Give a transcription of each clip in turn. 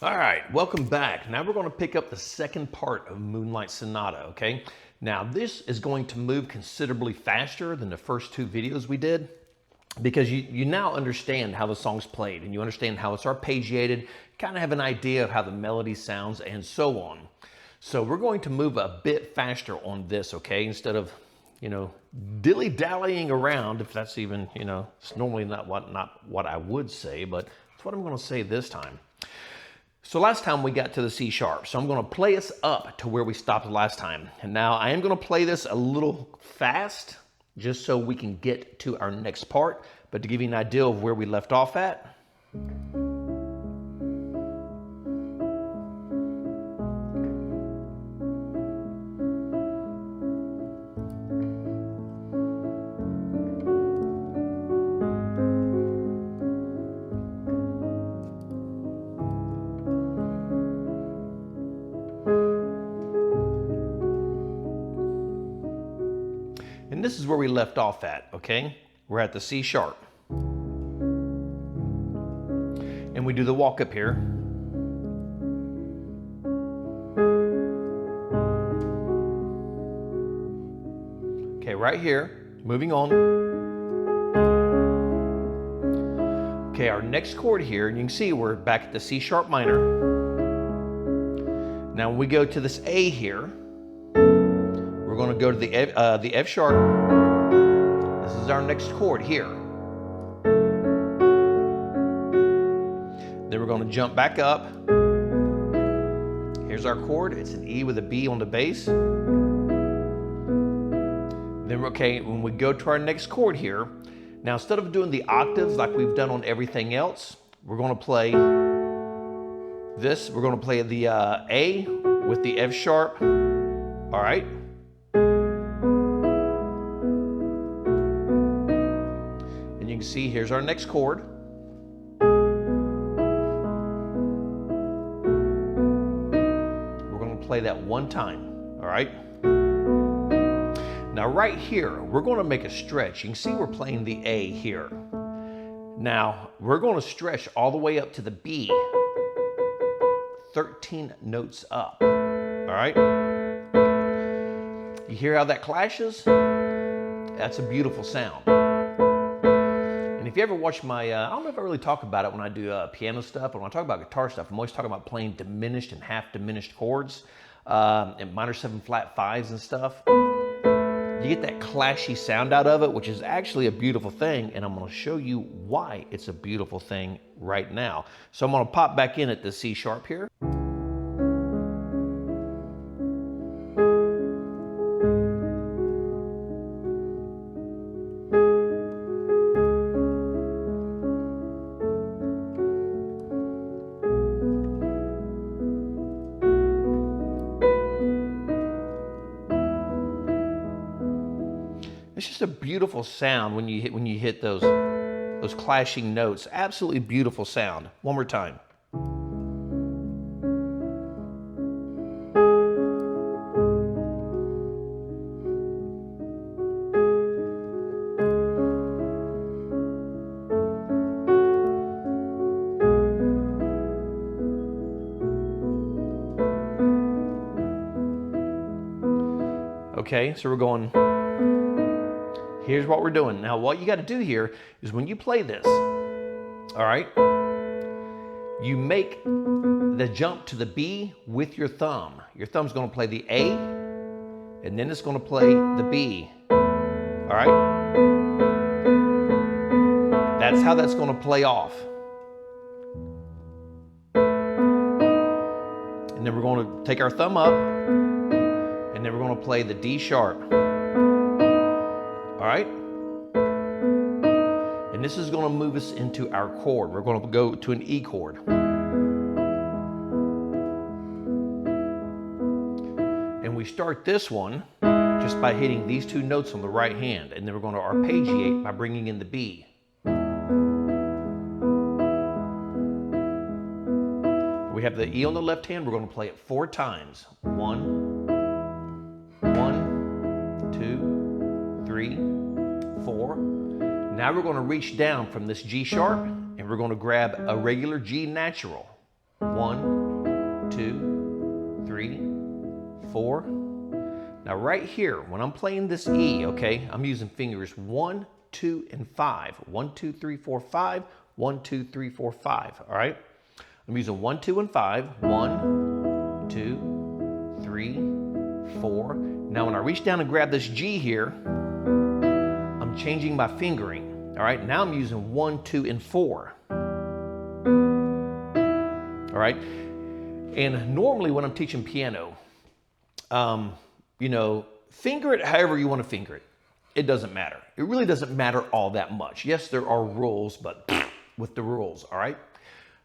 All right, welcome back. Now we're going to pick up the second part of Moonlight Sonata, okay? Now this is going to move considerably faster than the first two videos we did because you now understand how the song's played and you understand how it's arpeggiated, kind of have an idea of how the melody sounds and so on. So we're going to move a bit faster on this, okay? Instead of, dilly-dallying around, if that's even, it's normally not what I would say, but it's what I'm going to say this time. So last time we got to the C sharp, so I'm going to play us up to where we stopped last time. And now I am going to play this a little fast, just so we can get to our next part, but to give you an idea of where we left off at. And this is where we left off at, okay? We're at the C sharp. And we do the walk up here. Okay, right here, moving on. Okay, our next chord here, and you can see we're back at the C sharp minor. Now when we go to this A here, we're going to go to the F sharp. This is our next chord here. Then we're going to jump back up. Here's our chord. It's an E with a B on the bass. Then, okay, when we go to our next chord here, now instead of doing the octaves like we've done on everything else, we're going to play this. We're going to play the A with the F sharp. All right. And you can see here's our next chord. We're going to play that one time. All right. Now right here, we're going to make a stretch. You can see we're playing the A here. Now we're going to stretch all the way up to the B, 13 notes up. All right. You hear how that clashes? That's a beautiful sound. And if you ever watch my, I don't know if I really talk about it when I do piano stuff, but when I talk about guitar stuff, I'm always talking about playing diminished and half diminished chords, and minor 7 flat 5s and stuff. You get that clashy sound out of it, which is actually a beautiful thing, and I'm going to show you why it's a beautiful thing right now. So I'm going to pop back in at the C sharp here. It's just a beautiful sound when you hit those clashing notes. Absolutely beautiful sound. One more time. Okay, so we're going. Here's what we're doing. Now, what you got to do here is when you play this, all right, you make the jump to the B with your thumb. Your thumb's going to play the A, and then it's going to play the B. All right? That's how that's going to play off. And then we're going to take our thumb up, and then we're going to play the D sharp. All right? And this is going to move us into our chord. We're going to go to an E chord. And we start this one just by hitting these two notes on the right hand. And then we're going to arpeggiate by bringing in the B. We have the E on the left hand. We're going to play it 4 times. 1, 2, 3, 4. Now we're going to reach down from this G sharp and we're going to grab a regular G natural. 1, 1, 2, 3, 4. Now right here, when I'm playing this E, okay, I'm using fingers 1, 2, and 5. 1, 2, 3, 4, 5. 1, 2, 3, 4, 5. All right. I'm using 1, 2, and 5. 1, 2, 3, 4. Now when I reach down and grab this G here, I'm changing my fingering. All right. Now I'm using 1, 2, and 4. All right. And normally when I'm teaching piano, you know, finger it however you want to finger it. It doesn't matter. It really doesn't matter all that much. Yes, there are rules, but with the rules, all right?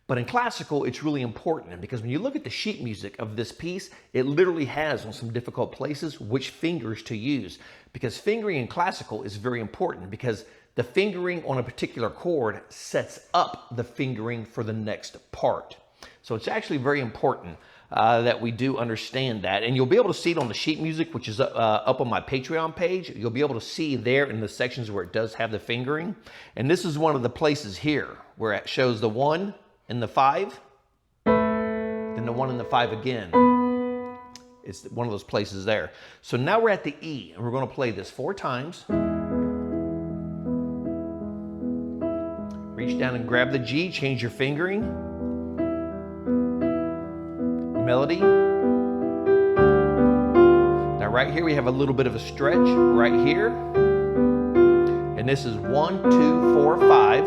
But in classical, it's really important because when you look at the sheet music of this piece, it literally has on some difficult places which fingers to use, because fingering in classical is very important because the fingering on a particular chord sets up the fingering for the next part. So it's actually very important that we do understand that. And you'll be able to see it on the sheet music, which is up on my Patreon page. You'll be able to see there in the sections where it does have the fingering. And this is one of the places here where it shows the 1 and the 5, then the 1 and the 5 again. It's one of those places there. So now we're at the E, and we're going to play this 4 times. Reach down and grab the G, change your fingering. Melody. Now right here we have a little bit of a stretch right here. And this is 1, 2, 4, 5.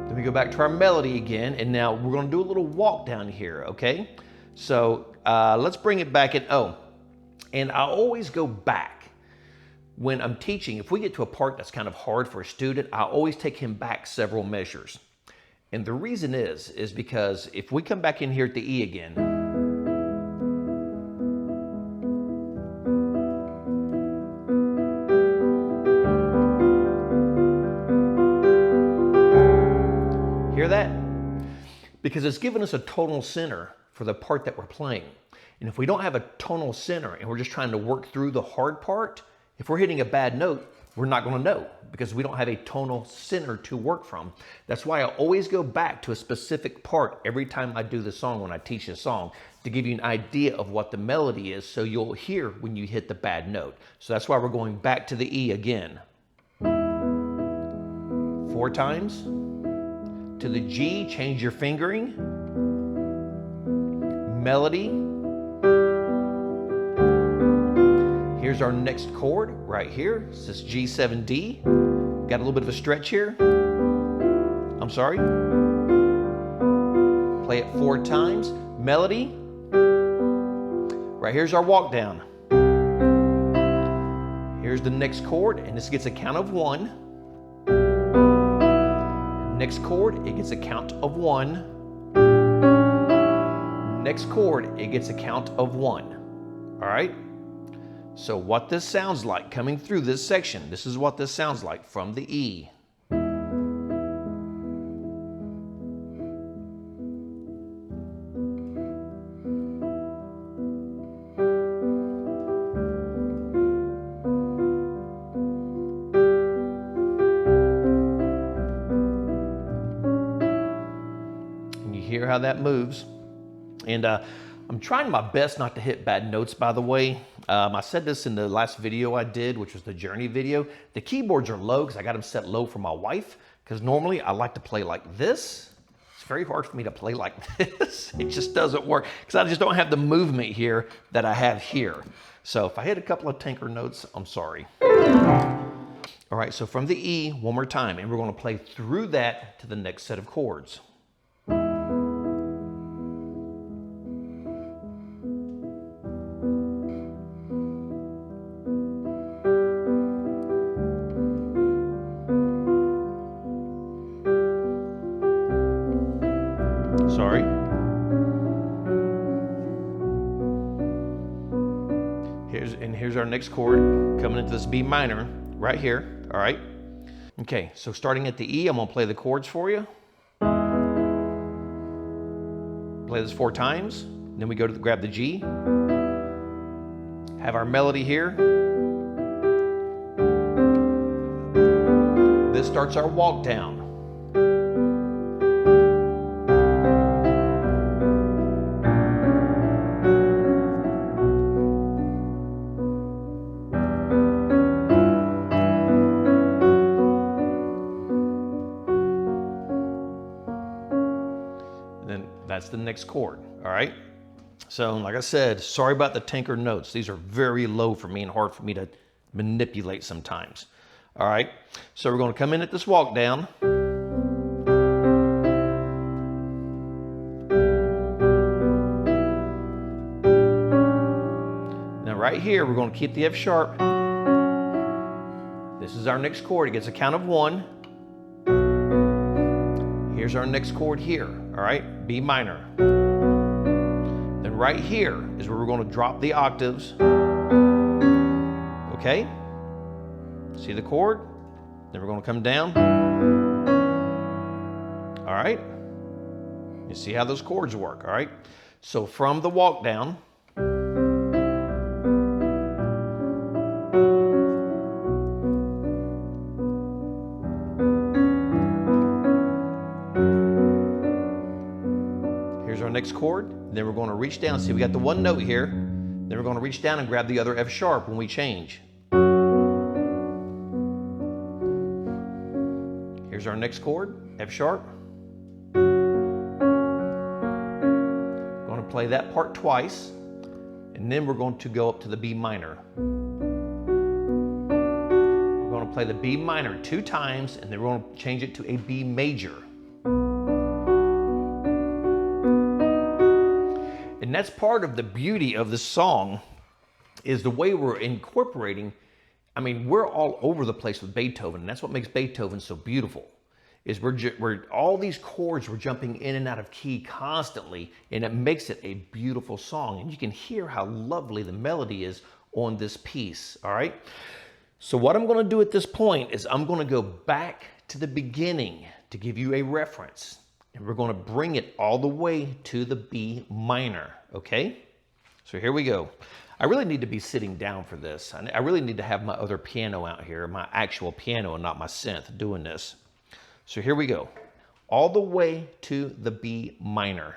Then we go back to our melody again, and now we're going to do a little walk down here, okay? So let's bring it back in. Oh, and I always go back when I'm teaching. If we get to a part that's kind of hard for a student, I always take him back several measures. And the reason is because if we come back in here at the E again, hear that? Because it's giving us a tonal center for the part that we're playing. And if we don't have a tonal center and we're just trying to work through the hard part, if we're hitting a bad note, we're not going to know because we don't have a tonal center to work from. That's why I always go back to a specific part every time I do the song when I teach a song to give you an idea of what the melody is so you'll hear when you hit the bad note. So that's why we're going back to the E again. 4 times. To the G, change your fingering. Melody. Here's our next chord right here. This is G7D. Got a little bit of a stretch here. I'm sorry. Play it 4 times. Melody. Right here's our walk down. Here's the next chord, and this gets a count of 1. Next chord, it gets a count of 1. Next chord, it gets a count of 1. All right? So what this sounds like coming through this section, this is what this sounds like from the E. And you hear how that moves. And I'm trying my best not to hit bad notes, by the way. I said this in the last video I did, which was the journey video. The keyboards are low because I got them set low for my wife, because normally I like to play like this. It's very hard for me to play like this. It just doesn't work because I just don't have the movement here that I have here. So if I hit a couple of tanker notes, I'm sorry. All right, so from the E, one more time, and we're going to play through that to the next set of chords. Sorry. Here's our next chord coming into this B minor right here. All right. Okay, so starting at the E, I'm gonna play the chords for you. Play this 4 times. Then we go to grab the G. Have our melody here. This starts our walk down. That's the next chord, all right? So like I said, sorry about the tinker notes. These are very low for me and hard for me to manipulate sometimes. All right, so we're going to come in at this walk down. Now right here, we're going to keep the F sharp. This is our next chord. It gets a count of 1. Here's our next chord here, all right, B minor. Then right here is where we're going to drop the octaves. Okay, see the chord? Then we're going to come down. All right, you see how those chords work, all right? So from the walk down, here's our next chord. Then we're going to reach down. See, we got the one note here. Then we're going to reach down and grab the other F sharp when we change. Here's our next chord, F sharp. Going to play that part twice, and then we're going to go up to the B minor. We're going to play the B minor 2 times, and then we're going to change it to a B major. And that's part of the beauty of the song, is the way we're incorporating. I mean, we're all over the place with Beethoven, and that's what makes Beethoven so beautiful, is we're all these chords, we're jumping in and out of key constantly, and it makes it a beautiful song. And you can hear how lovely the melody is on this piece, all right? So what I'm gonna do at this point is I'm gonna go back to the beginning to give you a reference, and we're gonna bring it all the way to the B minor, okay? So here we go. I really need to be sitting down for this. I really need to have my other piano out here, my actual piano and not my synth doing this. So here we go. All the way to the B minor.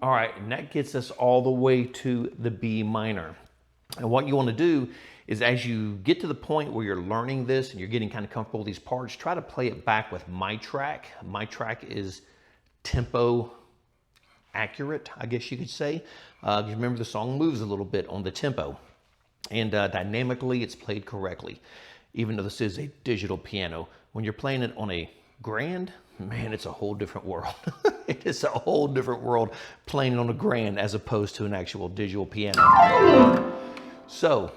All right, and that gets us all the way to the B minor. And what you want to do is, as you get to the point where you're learning this and you're getting kind of comfortable with these parts, try to play it back with my track. My track is tempo accurate, I guess you could say. Remember, the song moves a little bit on the tempo, and dynamically it's played correctly. Even though this is a digital piano, when you're playing it on a grand, man, it's a whole different world. It is a whole different world playing it on a grand as opposed to an actual digital piano. So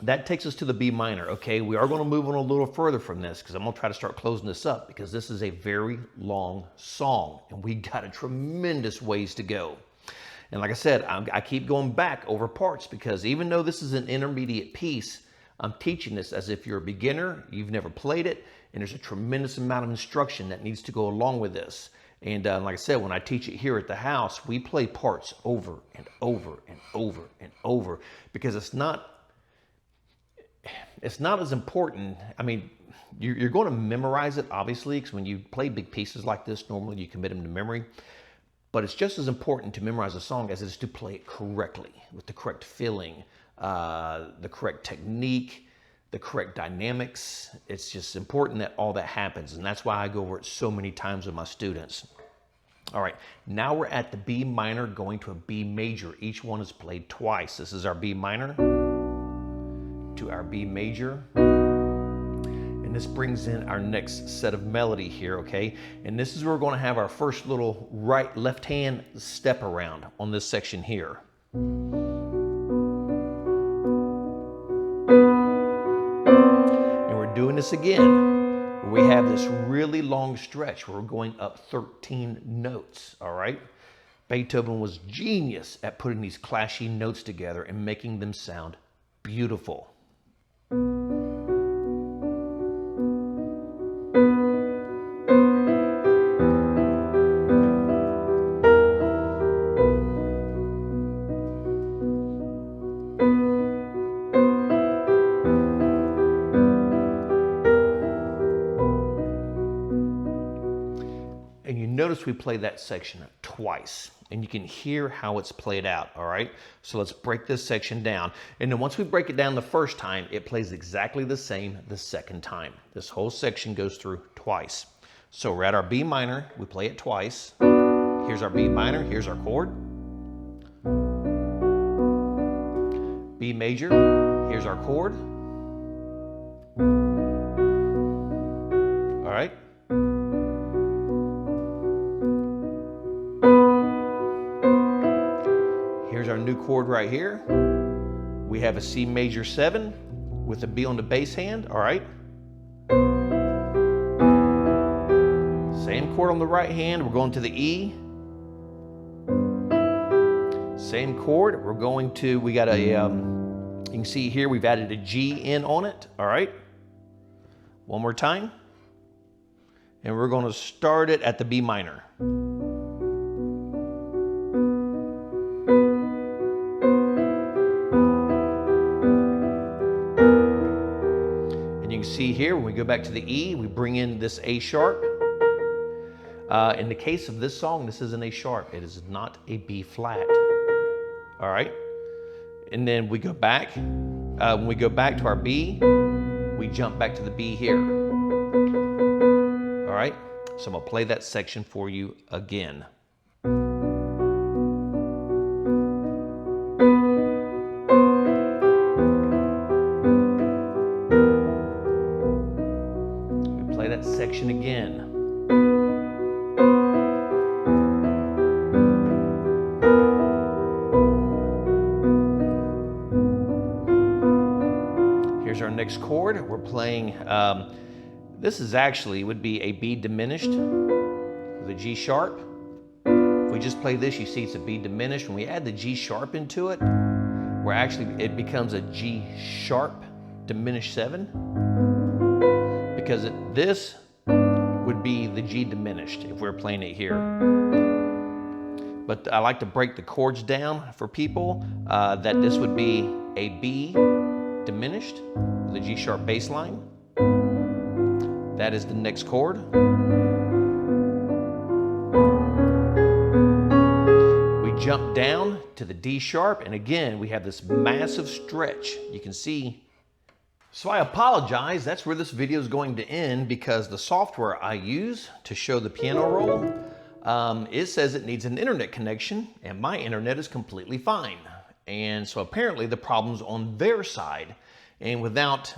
that takes us to the B minor. Okay, we are going to move on a little further from this because I'm going to try to start closing this up, because this is a very long song and we got a tremendous ways to go. And like I said, I keep going back over parts, because even though this is an intermediate piece, I'm teaching this as if you're a beginner, you've never played it, and there's a tremendous amount of instruction that needs to go along with this. And like I said, when I teach it here at the house, we play parts over and over and over and over, because it's not as important. I mean, you're going to memorize it, obviously, because when you play big pieces like this, normally you commit them to memory. But it's just as important to memorize a song as it is to play it correctly, with the correct feeling, the correct technique, the correct dynamics. It's just important that all that happens. And that's why I go over it so many times with my students. All right, now we're at the B minor going to a B major. Each one is played twice. This is our B minor to our B major. And this brings in our next set of melody here, okay? And this is where we're going to have our first little left hand step around on this section here. And we're doing this again. We have this really long stretch where we're going up 13 notes, all right? Beethoven was genius at putting these clashy notes together and making them sound beautiful. And you notice we play that section twice, and you can hear how it's played out, all right? So let's break this section down. And then once we break it down the first time, it plays exactly the same the second time. This whole section goes through twice. So we're at our B minor, we play it twice. Here's our B minor, here's our chord. B major, here's our chord. All right? Here's our new chord right here. We have a C major 7 with a B on the bass hand, all right? Same chord on the right hand, we're going to the E. Same chord, we're going to, we got a, you can see here we've added a G in on it, all right? One more time. And we're going to start it at the B minor. See here, when we go back to the E, we bring in this A sharp. In the case of this song, this is an A sharp. It is not a B flat. All right. And then we go back. When we go back to our B, we jump back to the B here. All right. So I'm going to play that section for you again. That section again. Here's our next chord. We're playing, this is actually, would be a B diminished with a G sharp. If we just play this, you see it's a B diminished. When we add the G sharp into it, it becomes a G sharp diminished 7. Because this would be the G diminished if we're playing it here. But I like to break the chords down for people that this would be a B diminished with a G sharp bass line. That is the next chord. We jump down to the D sharp, and again we have this massive stretch. You can see. So I apologize, that's where this video is going to end because the software I use to show the piano roll, it says it needs an internet connection and my internet is completely fine. And so apparently the problem's on their side, and without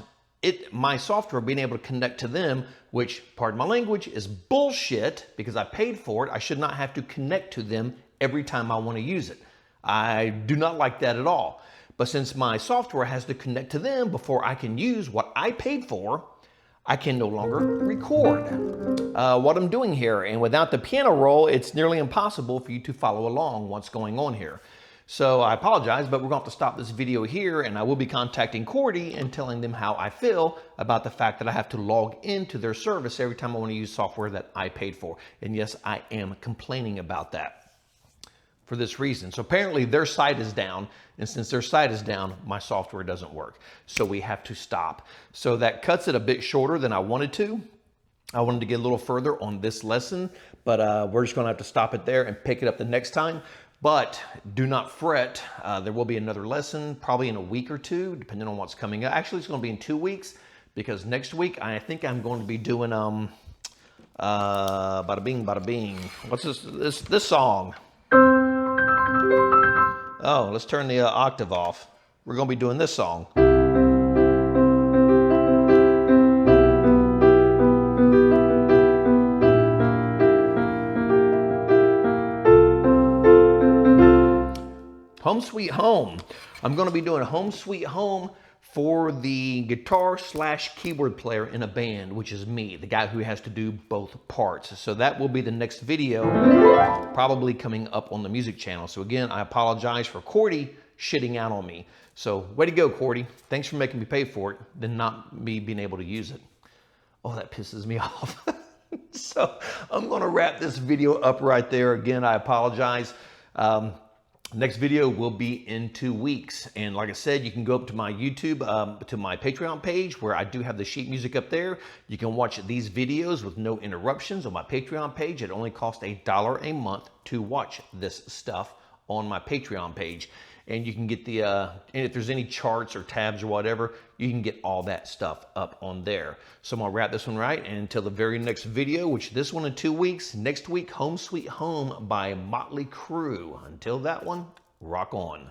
my software being able to connect to them, which, pardon my language, is bullshit because I paid for it, I should not have to connect to them every time I want to use it. I do not like that at all. But since my software has to connect to them before I can use what I paid for, I can no longer record what I'm doing here. And without the piano roll, it's nearly impossible for you to follow along what's going on here. So I apologize, but we're going to have to stop this video here, and I will be contacting Cordy and telling them how I feel about the fact that I have to log into their service every time I want to use software that I paid for. And yes, I am complaining about that for this reason. So apparently their site is down, and since their site is down, my software doesn't work. So we have to stop. So that cuts it a bit shorter than I wanted to. I wanted to get a little further on this lesson, but we're just gonna have to stop it there and pick it up the next time. But do not fret, there will be another lesson probably in a week or two, depending on what's coming up. Actually, it's gonna be in 2 weeks, because next week I think I'm going to be doing Bada bing, bada bing. What's this song? Oh, let's turn the octave off. We're going to be doing this song. Home Sweet Home. I'm going to be doing Home Sweet Home for the guitar / keyboard player in a band, which is me, the guy who has to do both parts. So that will be the next video, probably coming up on the music channel. So again, I apologize for Cordy shitting out on me. So way to go, Cordy. Thanks for making me pay for it, than not me being able to use it. Oh, that pisses me off. So I'm going to wrap this video up right there. Again, I apologize. Next video will be in 2 weeks. And like I said, you can go up to my YouTube, to my Patreon page, where I do have the sheet music up there. You can watch these videos with no interruptions on my Patreon page. It only costs $1 a month to watch this stuff on my Patreon page. And you can get the, and if there's any charts or tabs or whatever, you can get all that stuff up on there. So I'm gonna wrap this one right, and until the very next video, which this one in 2 weeks, next week, Home Sweet Home by Motley Crue. Until that one, rock on.